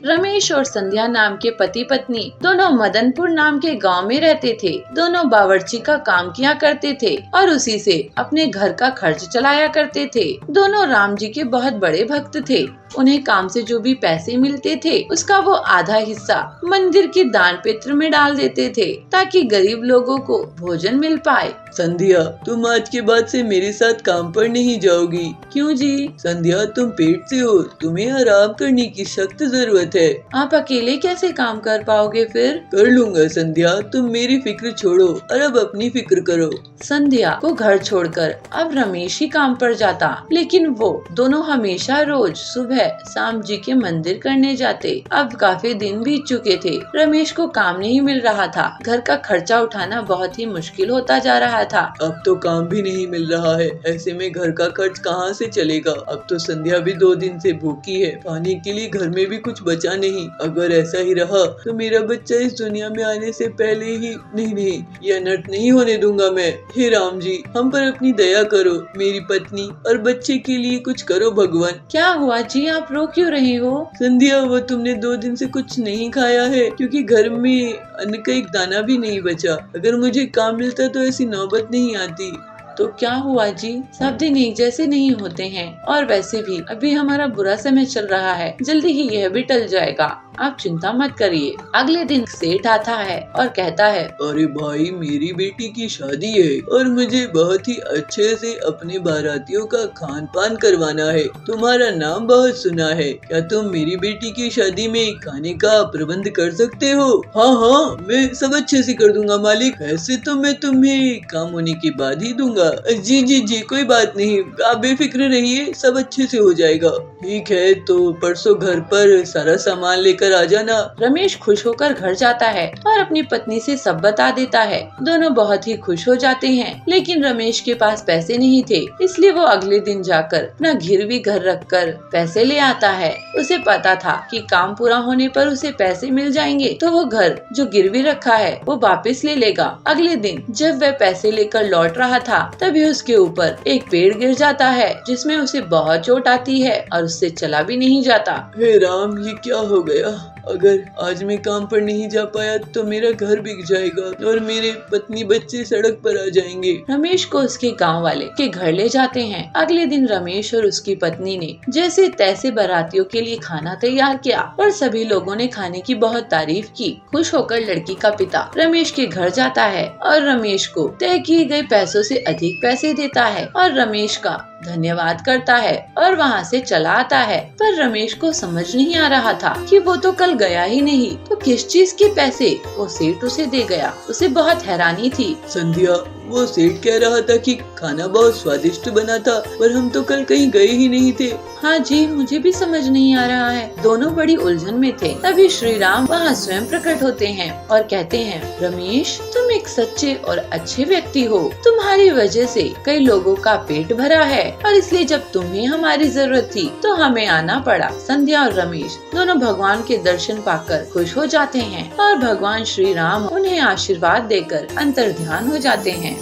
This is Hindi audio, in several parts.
रमेश और संध्या नाम के पति पत्नी दोनों मदनपुर नाम के गांव में रहते थे। दोनों बावर्ची का काम किया करते थे और उसी से अपने घर का खर्च चलाया करते थे। दोनों राम जी के बहुत बड़े भक्त थे। उन्हें काम से जो भी पैसे मिलते थे उसका वो आधा हिस्सा मंदिर के दान पेत्र में डाल देते थे ताकि गरीब लोगों को भोजन मिल पाए। संध्या, तुम आज के बाद से मेरे साथ काम पर नहीं जाओगी। क्यों जी? संध्या, तुम पेट से हो, तुम्हें आराम करने की सख्त जरूरत है। आप अकेले कैसे काम कर पाओगे फिर? कर लूंगा संध्या, तुम मेरी फिक्र छोड़ो और अब अपनी फिक्र करो। संध्या को घर छोड़कर अब रमेश ही काम पर जाता, लेकिन वो दोनों हमेशा रोज सुबह शाम जी के मंदिर करने जाते। अब काफी दिन बीत चुके थे। रमेश को काम नहीं मिल रहा था। घर का खर्चा उठाना बहुत ही मुश्किल होता जा रहा था। अब तो काम भी नहीं मिल रहा है, ऐसे में घर का खर्च कहाँ से चलेगा। अब तो संध्या भी 2 दिन से भूखी है, खाने के लिए घर में भी कुछ बचा नहीं। अगर ऐसा ही रहा तो मेरा बच्चा इस दुनिया में आने से पहले ही नहीं, ये अनर्थ नहीं होने दूंगा मैं। हे राम जी, हम पर अपनी दया करो, मेरी पत्नी और बच्चे के लिए कुछ करो भगवान। क्या हुआ जी, आप रो क्यों रही हो? संध्या, वो तुमने 2 दिन से कुछ नहीं खाया है क्योंकि घर में अन्न का एक दाना भी नहीं बचा। अगर मुझे काम मिलता तो ऐसी नौबत नहीं आती। तो क्या हुआ जी? सब दिन एक जैसे नहीं होते हैं और वैसे भी अभी हमारा बुरा समय चल रहा है, जल्दी ही यह भी टल जाएगा। आप चिंता मत करिए। अगले दिन सेठ आता है और कहता है, अरे भाई, मेरी बेटी की शादी है और मुझे बहुत ही अच्छे से अपने बारातियों का खान पान करवाना है। तुम्हारा नाम बहुत सुना है, क्या तुम मेरी बेटी की शादी में खाने का प्रबंध कर सकते हो? हाँ, मैं सब अच्छे से कर दूंगा मालिक। ऐसे तो मैं तुम्हें काम होने के बाद ही दूंगा। जी, कोई बात नहीं, आप बेफिक्र रहिए, सब अच्छे से हो जाएगा। ठीक है, तो परसों घर पर सारा सामान लेकर आ जाना। रमेश खुश होकर घर जाता है और अपनी पत्नी से सब बता देता है। दोनों बहुत ही खुश हो जाते हैं, लेकिन रमेश के पास पैसे नहीं थे, इसलिए वो अगले दिन जाकर अपना गिरवी घर रखकर पैसे ले आता है। उसे पता था कि काम पूरा होने पर उसे पैसे मिल जाएंगे तो वो घर जो गिरवी रखा है वो वापस ले लेगा। अगले दिन जब वह पैसे लेकर लौट रहा था तभी उसके ऊपर एक पेड़ गिर जाता है, जिसमें उसे बहुत चोट आती है और उससे चला भी नहीं जाता। हे राम, ये क्या हो गया? अगर आज मैं काम पर नहीं जा पाया तो मेरा घर बिक जाएगा और मेरे पत्नी बच्चे सड़क पर आ जाएंगे। रमेश को उसके गांव वाले के घर ले जाते हैं। अगले दिन रमेश और उसकी पत्नी ने जैसे तैसे बारातियों के लिए खाना तैयार किया और सभी लोगों ने खाने की बहुत तारीफ की। खुश होकर लड़की का पिता रमेश के घर जाता है और रमेश को तय किए गए पैसों से अधिक पैसे देता है और रमेश का धन्यवाद करता है और वहाँ से चला आता है। पर रमेश को समझ नहीं आ रहा था कि वो तो कल गया ही नहीं, तो किस चीज के पैसे वो सेठ उसे दे गया। उसे बहुत हैरानी थी। संध्या, वो सेठ कह रहा था कि खाना बहुत स्वादिष्ट बना था, पर हम तो कल कहीं गए ही नहीं थे। हाँ जी, मुझे भी समझ नहीं आ रहा है। दोनों बड़ी उलझन में थे। तभी श्री राम वहाँ स्वयं प्रकट होते हैं और कहते हैं, रमेश, तुम एक सच्चे और अच्छे व्यक्ति हो। तुम्हारी वजह से कई लोगों का पेट भरा है और इसलिए जब तुम्हें हमारी जरूरत थी तो हमें आना पड़ा। संध्या और रमेश दोनों भगवान के दर्शन पाकर खुश हो जाते हैं और भगवान श्री राम उन्हें आशीर्वाद देकर अंतर्ध्यान हो जाते हैं।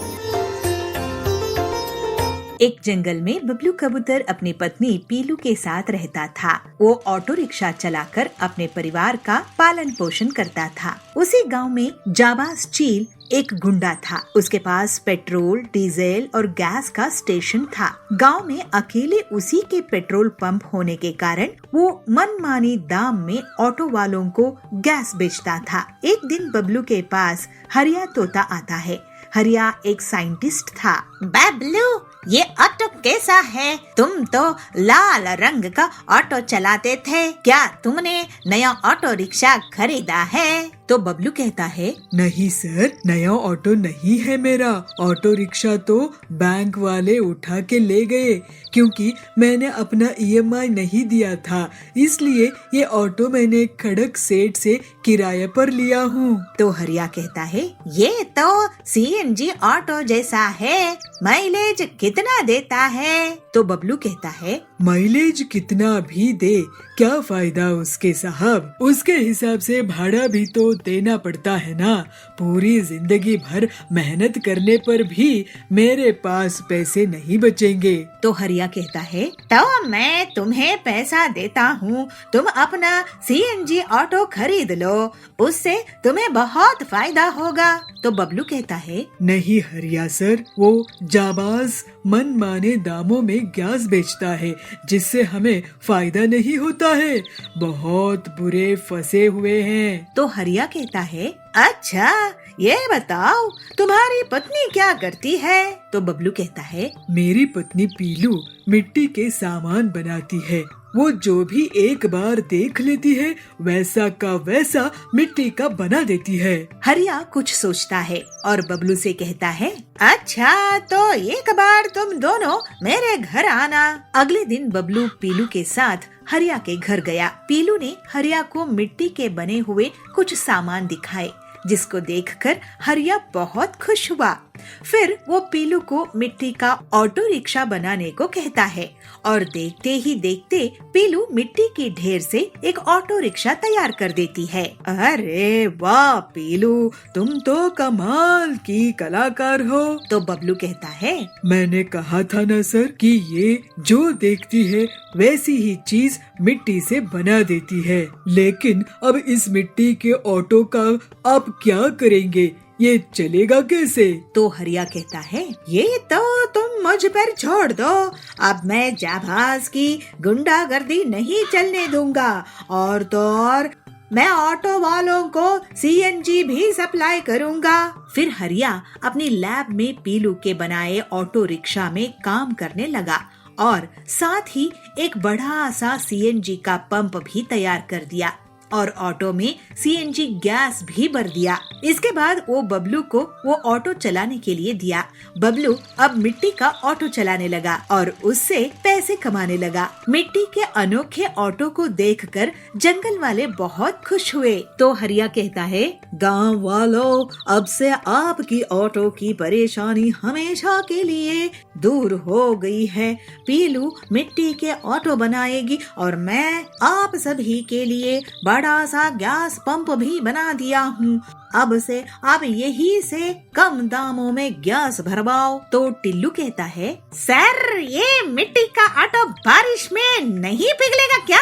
एक जंगल में बबलू कबूतर अपनी पत्नी पीलू के साथ रहता था। वो ऑटो रिक्शा चलाकर अपने परिवार का पालन पोषण करता था। उसी गांव में जाबाज चील एक गुंडा था। उसके पास पेट्रोल, डीजल और गैस का स्टेशन था। गांव में अकेले उसी के पेट्रोल पंप होने के कारण वो मनमानी दाम में ऑटो वालों को गैस बेचता था। एक दिन बबलू के पास हरिया तोता आता है। हरिया एक साइंटिस्ट था। बबलू, ये ऑटो कैसा है? तुम तो लाल रंग का ऑटो चलाते थे, क्या तुमने नया ऑटो रिक्शा खरीदा है? तो बबलू कहता है, नहीं सर, नया ऑटो नहीं है मेरा। ऑटो रिक्शा तो बैंक वाले उठा के ले गए क्योंकि मैंने अपना ईएमआई नहीं दिया था, इसलिए ये ऑटो मैंने खड़क सेठ से किराए पर लिया हूँ। तो हरिया कहता है, ये तो सीएनजी ऑटो जैसा है, माइलेज कितना देता है? तो बबलू कहता है, माइलेज कितना भी दे क्या फायदा उसके साहब, उसके हिसाब से भाड़ा भी तो देना पड़ता है ना। पूरी जिंदगी भर मेहनत करने पर भी मेरे पास पैसे नहीं बचेंगे। तो हरिया कहता है, तो मैं तुम्हें पैसा देता हूँ, तुम अपना CNG ऑटो खरीद लो, उससे तुम्हें बहुत फायदा होगा। तो बबलू कहता है, नहीं हरिया सर, वो जाबाज मनमाने दामों में गैस बेचता है जिससे हमें फायदा नहीं होता है। बहुत बुरे फंसे हुए हैं। तो हरिया कहता है, अच्छा ये बताओ तुम्हारी पत्नी क्या करती है? तो बबलू कहता है, मेरी पत्नी पीलू मिट्टी के सामान बनाती है। वो जो भी एक बार देख लेती है वैसा का वैसा मिट्टी का बना देती है। हरिया कुछ सोचता है और बबलू से कहता है, अच्छा तो एक बार तुम दोनों मेरे घर आना। अगले दिन बबलू पीलू के साथ हरिया के घर गया। पीलू ने हरिया को मिट्टी के बने हुए कुछ सामान दिखाए, जिसको देखकर हरिया बहुत खुश हुआ। फिर वो पीलू को मिट्टी का ऑटो रिक्शा बनाने को कहता है और देखते ही देखते पीलू मिट्टी के ढेर से एक ऑटो रिक्शा तैयार कर देती है। अरे वाह पीलू, तुम तो कमाल की कलाकार हो। तो बबलू कहता है, मैंने कहा था ना सर कि ये जो देखती है वैसी ही चीज मिट्टी से बना देती है। लेकिन अब इस मिट्टी के ऑटो का आप क्या करेंगे, ये चलेगा कैसे? तो हरिया कहता है, ये तो तुम मुझ पर छोड़ दो, अब मैं जाबाज की गुंडागर्दी नहीं चलने दूंगा। और तो और मैं ऑटो वालों को CNG भी सप्लाई करूंगा। फिर हरिया अपनी लैब में पीलू के बनाए ऑटो रिक्शा में काम करने लगा और साथ ही एक बड़ा सा CNG का पंप भी तैयार कर दिया और ऑटो में CNG गैस भी भर दिया। इसके बाद वो बबलू को वो ऑटो चलाने के लिए दिया। बबलू अब मिट्टी का ऑटो चलाने लगा और उससे पैसे कमाने लगा। मिट्टी के अनोखे ऑटो को देखकर जंगल वाले बहुत खुश हुए। तो हरिया कहता है, गांव वालों, अब से आपकी ऑटो की परेशानी हमेशा के लिए दूर हो गई है। पीलू मिट्टी के ऑटो बनाएगी और मैं आप सभी के लिए बड़ा सा गैस पंप भी बना दिया हूँ। अब से आप यही से कम दामों में गैस भरवाओ। तो टिल्लू कहता है, सर ये मिट्टी का ऑटो बारिश में नहीं पिघलेगा क्या?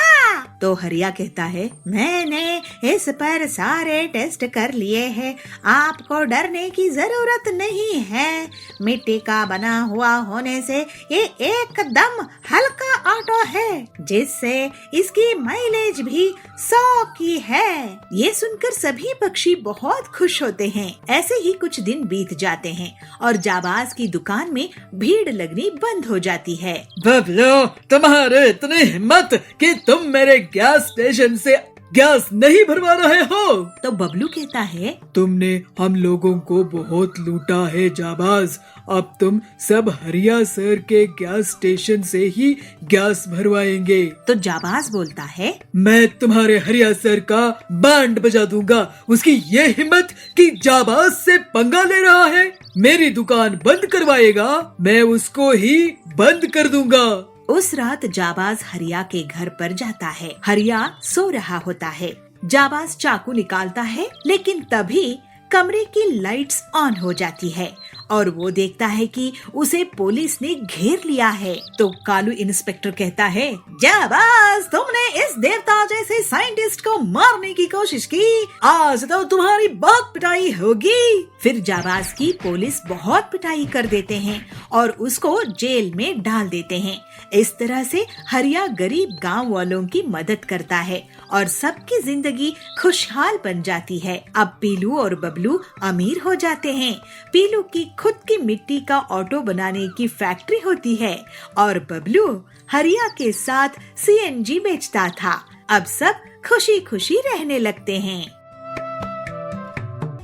तो हरिया कहता है, मैंने इस पर सारे टेस्ट कर लिए हैं, आपको डरने की जरूरत नहीं है। मिट्टी का बना हुआ होने से ये एकदम हल्का ऑटो है, जिससे इसकी माइलेज भी 100 की है। ये सुनकर सभी पक्षी बहुत खुश होते हैं। ऐसे ही कुछ दिन बीत जाते हैं और जाबाज की दुकान में भीड़ लगनी बंद हो जाती है। बबलू, तुम्हारे इतनी हिम्मत कि तुम मेरे गैस स्टेशन से गैस नहीं भरवा रहे हो? तो बबलू कहता है, तुमने हम लोगों को बहुत लूटा है जाबाज। अब तुम सब हरिया सर के गैस स्टेशन से ही गैस भरवाएंगे। तो जाबाज बोलता है, मैं तुम्हारे हरिया सर का बैंड बजा दूंगा। उसकी ये हिम्मत कि जाबाज से पंगा ले रहा है, मेरी दुकान बंद करवाएगा, मैं उसको ही बंद कर दूंगा। उस रात जाबाज हरिया के घर पर जाता है। हरिया सो रहा होता है। जाबाज चाकू निकालता है, लेकिन तभी कमरे की लाइट्स ऑन हो जाती है और वो देखता है कि उसे पुलिस ने घेर लिया है। तो कालू इंस्पेक्टर कहता है, जाबाज, तुमने इस देवता जैसे साइंटिस्ट को मारने की कोशिश की, आज तो तुम्हारी बहुत पिटाई होगी। फिर जाबाज की पुलिस बहुत पिटाई कर देते हैं और उसको जेल में डाल देते हैं। इस तरह से हरिया गरीब गांव वालों की मदद करता है और सबकी जिंदगी खुशहाल बन जाती है। अब पीलू और बबलू अमीर हो जाते हैं। पीलू की खुद की मिट्टी का ऑटो बनाने की फैक्ट्री होती है और बबलू हरिया के साथ CNG बेचता था। अब सब खुशी खुशी रहने लगते हैं।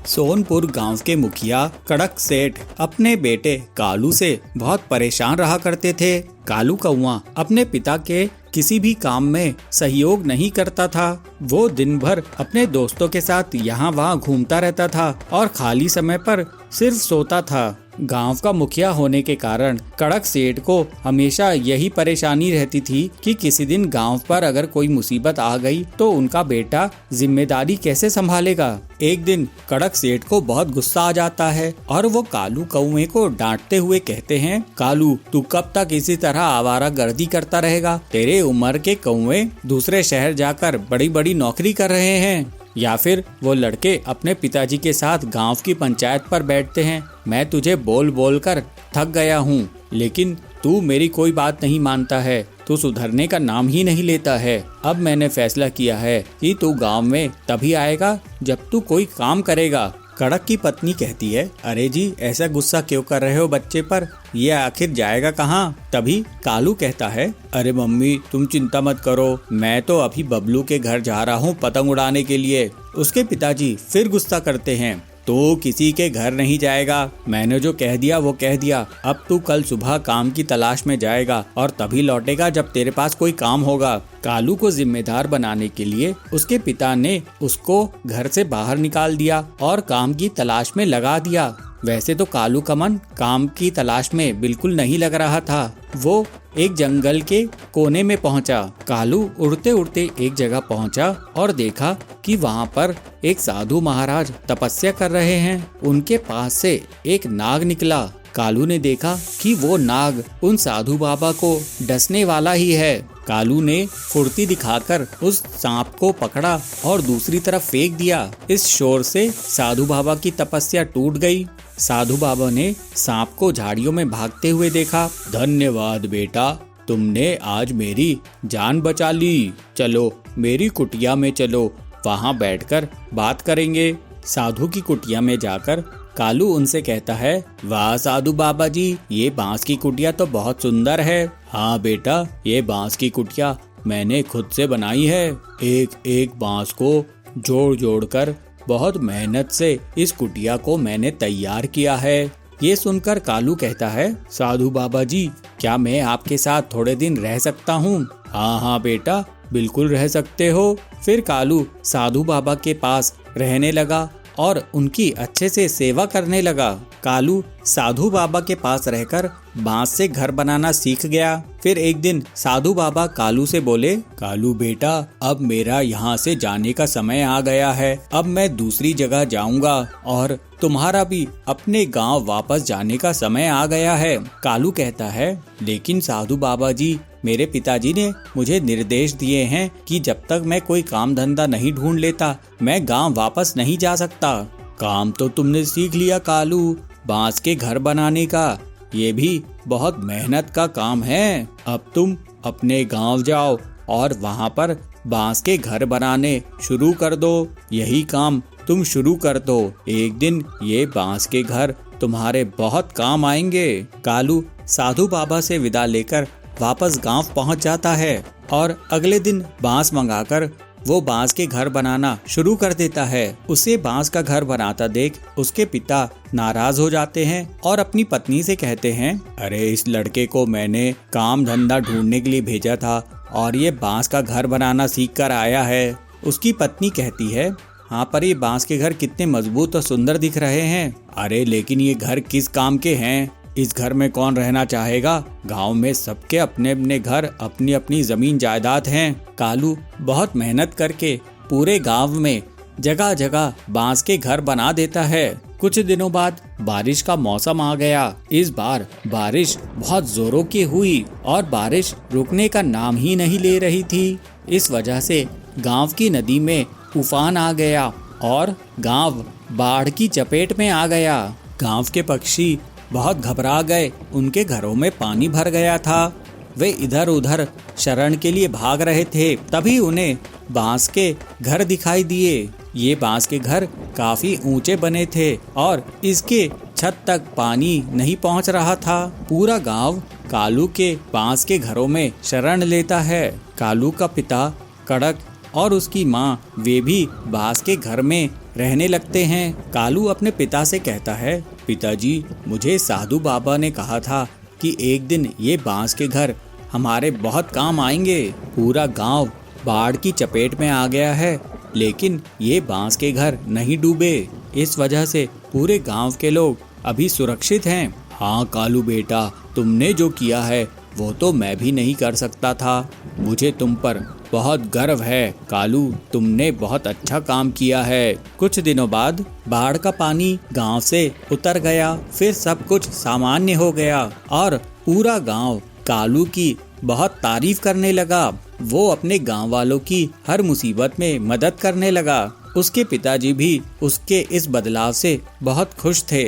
सोनपुर गांव के मुखिया कड़क सेठ अपने बेटे कालू से बहुत परेशान रहा करते थे। कालू कौआ अपने पिता के किसी भी काम में सहयोग नहीं करता था। वो दिन भर अपने दोस्तों के साथ यहाँ वहाँ घूमता रहता था और खाली समय पर सिर्फ सोता था। गांव का मुखिया होने के कारण कड़क सेठ को हमेशा यही परेशानी रहती थी कि किसी दिन गांव पर अगर कोई मुसीबत आ गई तो उनका बेटा जिम्मेदारी कैसे संभालेगा। एक दिन कड़क सेठ को बहुत गुस्सा आ जाता है और वो कालू कौवे को डांटते हुए कहते हैं, कालू तू कब तक इसी तरह आवारागर्दी करता रहेगा? तेरे उम्र के कौवे दूसरे शहर जाकर बड़ी बड़ी नौकरी कर रहे हैं, या फिर वो लड़के अपने पिताजी के साथ गांव की पंचायत पर बैठते हैं। मैं तुझे बोल बोल कर थक गया हूँ, लेकिन तू मेरी कोई बात नहीं मानता है। तू सुधरने का नाम ही नहीं लेता है। अब मैंने फैसला किया है कि तू गांव में तभी आएगा जब तू कोई काम करेगा। कड़क की पत्नी कहती है, अरे जी ऐसा गुस्सा क्यों कर रहे हो बच्चे पर? ये आखिर जाएगा कहाँ? तभी कालू कहता है, अरे मम्मी तुम चिंता मत करो, मैं तो अभी बबलू के घर जा रहा हूँ पतंग उड़ाने के लिए। उसके पिताजी फिर गुस्सा करते हैं, तो किसी के घर नहीं जाएगा। मैंने जो कह दिया वो कह दिया। अब तू कल सुबह काम की तलाश में जाएगा और तभी लौटेगा जब तेरे पास कोई काम होगा। कालू को जिम्मेदार बनाने के लिए उसके पिता ने उसको घर से बाहर निकाल दिया और काम की तलाश में लगा दिया। वैसे तो कालू का मन काम की तलाश में बिल्कुल नहीं लग रहा था। वो एक जंगल के कोने में पहुंचा। कालू उड़ते उड़ते एक जगह पहुंचा और देखा कि वहां पर एक साधु महाराज तपस्या कर रहे हैं। उनके पास से एक नाग निकला। कालू ने देखा कि वो नाग उन साधु बाबा को डसने वाला ही है। कालू ने फुर्ती दिखाकर उस सांप को पकड़ा और दूसरी तरफ फेंक दिया। इस शोर से साधु बाबा की तपस्या टूट गई। साधु बाबा ने सांप को झाड़ियों में भागते हुए देखा। धन्यवाद बेटा, तुमने आज मेरी जान बचा ली। चलो मेरी कुटिया में चलो, वहाँ बैठकर बात करेंगे। साधु की कुटिया में जाकर कालू उनसे कहता है, वाह साधु बाबा जी, ये बांस की कुटिया तो बहुत सुंदर है। हाँ बेटा, ये बांस की कुटिया मैंने खुद से बनाई है। एक एक बांस को जोड़ जोड़ कर बहुत मेहनत से इस कुटिया को मैंने तैयार किया है। ये सुनकर कालू कहता है, साधु बाबा जी, क्या मैं आपके साथ थोड़े दिन रह सकता हूँ? हाँ हाँ बेटा, बिल्कुल रह सकते हो। फिर कालू साधु बाबा के पास रहने लगा और उनकी अच्छे से सेवा करने लगा। कालू साधु बाबा के पास रहकर बांस से घर बनाना सीख गया। फिर एक दिन साधु बाबा कालू से बोले, कालू बेटा, अब मेरा यहाँ से जाने का समय आ गया है। अब मैं दूसरी जगह जाऊंगा और तुम्हारा भी अपने गांव वापस जाने का समय आ गया है। कालू कहता है, लेकिन साधु बाबा जी, मेरे पिताजी ने मुझे निर्देश दिए हैं कि जब तक मैं कोई काम धंधा नहीं ढूंढ लेता मैं गांव वापस नहीं जा सकता। काम तो तुमने सीख लिया कालू, बांस के घर बनाने का। ये भी बहुत मेहनत का काम है। अब तुम अपने गांव जाओ और वहां पर बांस के घर बनाने शुरू कर दो। यही काम तुम शुरू कर दो, एक दिन ये बांस के घर तुम्हारे बहुत काम आएंगे। कालू साधु बाबा से विदा लेकर वापस गांव पहुंच जाता है और अगले दिन बांस मंगाकर वो बांस के घर बनाना शुरू कर देता है। उसे बांस का घर बनाता देख उसके पिता नाराज हो जाते हैं और अपनी पत्नी से कहते हैं, अरे इस लड़के को मैंने काम धंधा ढूंढने के लिए भेजा था और ये बांस का घर बनाना सीख कर आया है। उसकी पत्नी कहती है, हाँ पर ये बांस के घर कितने मजबूत और सुंदर दिख रहे हैं। अरे लेकिन ये घर किस काम के हैं? इस घर में कौन रहना चाहेगा? गांव में सबके अपने अपने घर, अपनी अपनी जमीन जायदाद हैं। कालू बहुत मेहनत करके पूरे गांव में जगह जगह बांस के घर बना देता है। कुछ दिनों बाद बारिश का मौसम आ गया। इस बार बारिश बहुत जोरों की हुई और बारिश रुकने का नाम ही नहीं ले रही थी। इस वजह से गांव की नदी में उफान आ गया और गांव बाढ़ की चपेट में आ गया। गांव के पक्षी बहुत घबरा गए, उनके घरों में पानी भर गया था। वे इधर उधर शरण के लिए भाग रहे थे। तभी उन्हें बांस के घर दिखाई दिए। ये बांस के घर काफी ऊंचे बने थे और इसके छत तक पानी नहीं पहुंच रहा था। पूरा गांव कालू के बांस के घरों में शरण लेता है। कालू का पिता कड़क और उसकी माँ वे भी बांस के घर में रहने लगते हैं। कालू अपने पिता से कहता है, पिताजी, मुझे साधु बाबा ने कहा था कि एक दिन ये बांस के घर हमारे बहुत काम आएंगे। पूरा गांव बाढ़ की चपेट में आ गया है, लेकिन ये बांस के घर नहीं डूबे। इस वजह से पूरे गांव के लोग अभी सुरक्षित हैं। हाँ कालू बेटा, तुमने जो किया है वो तो मैं भी नहीं कर सकता था। मुझे तुम पर बहुत गर्व है कालू, तुमने बहुत अच्छा काम किया है। कुछ दिनों बाद बाढ़ का पानी गांव से उतर गया, फिर सब कुछ सामान्य हो गया और पूरा गांव कालू की बहुत तारीफ करने लगा। वो अपने गांव वालों की हर मुसीबत में मदद करने लगा। उसके पिताजी भी उसके इस बदलाव से बहुत खुश थे।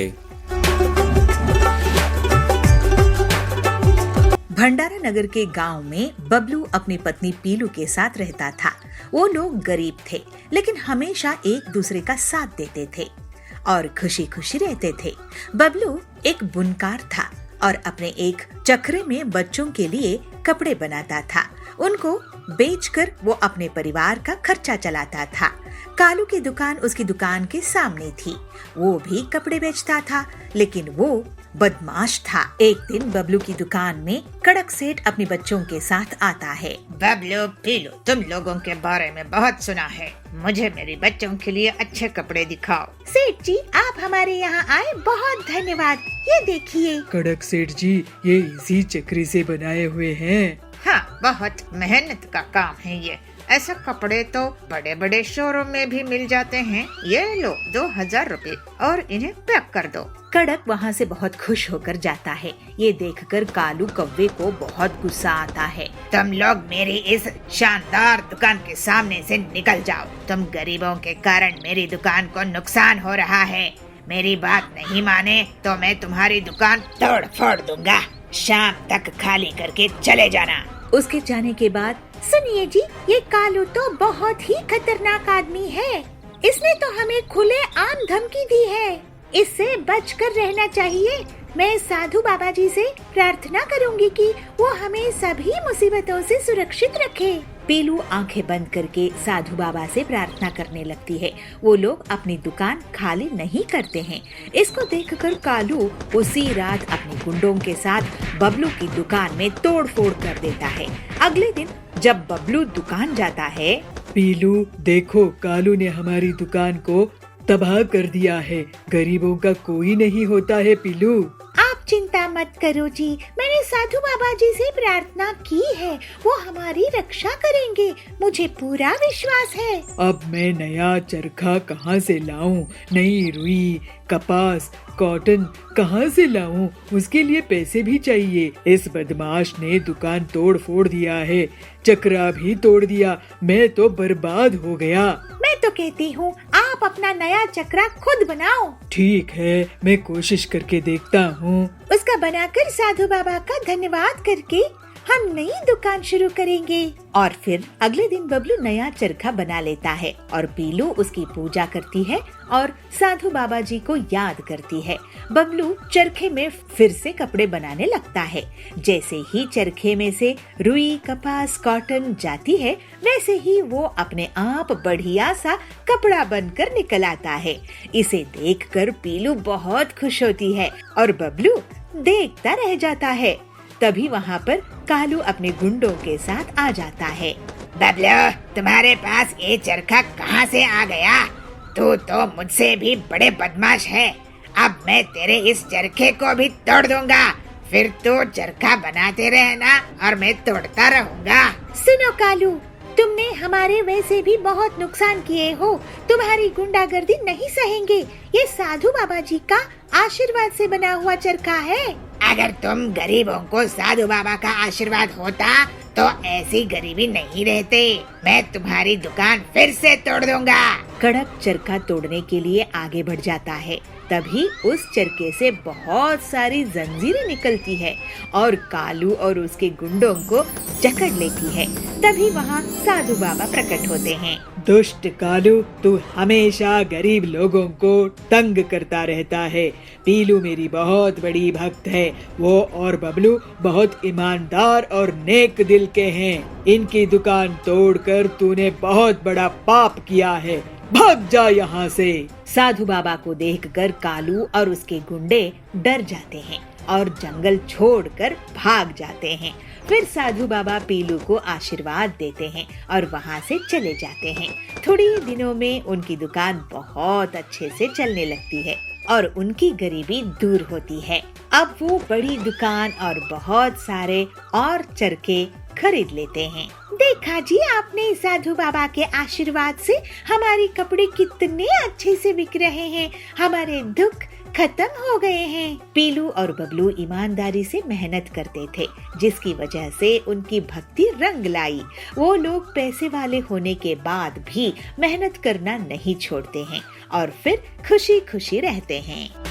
भंडारा नगर के गांव में बबलू अपनी पत्नी पीलू के साथ रहता था। वो लोग गरीब थे, लेकिन हमेशा एक दूसरे का साथ देते थे और खुशी खुशी रहते थे। बबलू एक बुनकार था और अपने एक चक्रे में बच्चों के लिए कपड़े बनाता था। उनको बेचकर वो अपने परिवार का खर्चा चलाता था। कालू की दुकान उसकी दुकान के सामने थी। वो भी कपड़े बेचता था, लेकिन वो बदमाश था। एक दिन बबलू की दुकान में कड़क सेठ अपने बच्चों के साथ आता है। बबलू, पीलू, तुम लोगों के बारे में बहुत सुना है। मुझे मेरे बच्चों के लिए अच्छे कपड़े दिखाओ। सेठ जी, आप हमारे यहाँ आए बहुत धन्यवाद। ये देखिए। कड़क सेठ जी, ये इसी चक्री से बनाए हुए हैं। हाँ, बहुत मेहनत का काम है ये। ऐसे कपड़े तो बड़े बड़े शोरूम में भी मिल जाते हैं। ये लो 2000 रुपए और इन्हें पैक कर दो। कड़क वहाँ से बहुत खुश होकर जाता है। ये देखकर कालू कौवे को बहुत गुस्सा आता है। तुम लोग मेरी इस शानदार दुकान के सामने से निकल जाओ। तुम गरीबों के कारण मेरी दुकान को नुकसान हो रहा है। मेरी बात नहीं माने तो मैं तुम्हारी दुकान तोड़ फोड़ दूंगा। शाम तक खाली करके चले जाना। उसके जाने के बाद, सुनिए जी, ये कालू तो बहुत ही खतरनाक आदमी है। इसने तो हमें खुले आम धमकी दी है। इससे बचकर रहना चाहिए। मैं साधु बाबा जी से प्रार्थना करूंगी कि वो हमें सभी मुसीबतों से सुरक्षित रखे। पीलू आंखें बंद करके साधु बाबा से प्रार्थना करने लगती है। वो लोग अपनी दुकान खाली नहीं करते हैं। इसको देखकर कालू उसी रात अपने गुंडों के साथ बबलू की दुकान में तोड़ फोड़ कर देता है। अगले दिन जब बबलू दुकान जाता है, पीलू देखो, कालू ने हमारी दुकान को तबाह कर दिया है। गरीबों का कोई नहीं होता है पीलू। आप चिंता मत करो जी, मैंने साधु बाबा जी से प्रार्थना की है। वो हमारी रक्षा करेंगे, मुझे पूरा विश्वास है। अब मैं नया चरखा कहाँ से लाऊं? नई रुई, कपास, कॉटन कहाँ से लाऊं? उसके लिए पैसे भी चाहिए। इस बदमाश ने दुकान तोड़ फोड़ दिया है, चक्रा भी तोड़ दिया। मैं तो बर्बाद हो गया। मैं तो कहती हूँ आप अपना नया चक्रा खुद बनाओ। ठीक है, मैं कोशिश करके देखता हूँ। उसका बनाकर साधु बाबा का धन्यवाद करके हम नई दुकान शुरू करेंगे। और फिर अगले दिन बबलू नया चरखा बना लेता है और पीलू उसकी पूजा करती है और साधु बाबा जी को याद करती है। बबलू चरखे में फिर से कपड़े बनाने लगता है। जैसे ही चरखे में से रुई, कपास, कॉटन जाती है, वैसे ही वो अपने आप बढ़िया सा कपड़ा बनकर निकल आता है। इसे देखकर पीलू बहुत खुश होती है और बबलू देखता रह जाता है। तभी वहाँ पर कालू अपने गुंडों के साथ आ जाता है। बबलू, तुम्हारे पास ये चरखा कहाँ से आ गया? तू तो मुझसे भी बड़े बदमाश है। अब मैं तेरे इस चरखे को भी तोड़ दूंगा। फिर तू चरखा बनाते रहना और मैं तोड़ता रहूंगा। सुनो कालू, तुमने हमारे वैसे भी बहुत नुकसान किए हो। तुम्हारी गुंडागर्दी नहीं सहेंगे। ये साधु बाबा जी का आशीर्वाद से बना हुआ चरखा है। अगर तुम गरीबों को साधु बाबा का आशीर्वाद होता तो ऐसी गरीबी नहीं रहते। मैं तुम्हारी दुकान फिर से तोड़ दूंगा। कड़क चरखा तोड़ने के लिए आगे बढ़ जाता है। तभी उस चरखे से बहुत सारी जंजीरें निकलती है और कालू और उसके गुंडों को जकड़ लेती है। तभी वहाँ साधु बाबा प्रकट होते हैं। दुष्ट कालू, तू हमेशा गरीब लोगों को तंग करता रहता है। पीलू मेरी बहुत बड़ी भक्त है। वो और बबलू बहुत ईमानदार और नेक दिल के हैं। इनकी दुकान तोड़कर तूने बहुत बड़ा पाप किया है। भाग जा यहाँ से। साधु बाबा को देखकर कालू और उसके गुंडे डर जाते हैं और जंगल छोड़कर भाग जाते हैं। फिर साधु बाबा पीलू को आशीर्वाद देते हैं और वहाँ से चले जाते हैं। थोड़ी ही दिनों में उनकी दुकान बहुत अच्छे से चलने लगती है और उनकी गरीबी दूर होती है। अब वो बड़ी दुकान और बहुत सारे और चरखे खरीद लेते हैं। देखा जी आपने, साधु बाबा के आशीर्वाद से हमारे कपड़े कितने अच्छे से बिक रहे हैं, हमारे दुख खत्म हो गए हैं। पीलू और बबलू ईमानदारी से मेहनत करते थे, जिसकी वजह से उनकी भक्ति रंग लाई। वो लोग पैसे वाले होने के बाद भी मेहनत करना नहीं छोड़ते हैं और फिर खुशी खुशी रहते हैं।